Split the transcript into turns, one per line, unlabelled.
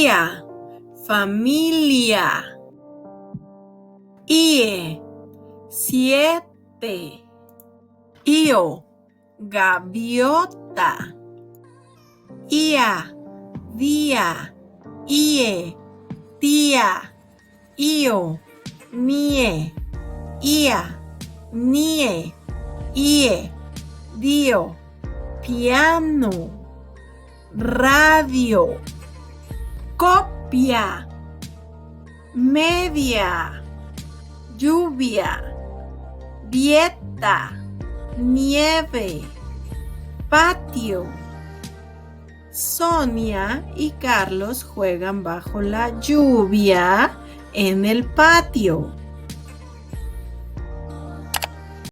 Ia, familia. Ie, 7. Io, gaviota. Ia, día. Ie, tía. Io, mie. Ia, nie. Ie, dio. Piano. Radio. Copia. Media. Lluvia. Dieta. Nieve. Patio. Sonia y Carlos juegan bajo la lluvia en el patio.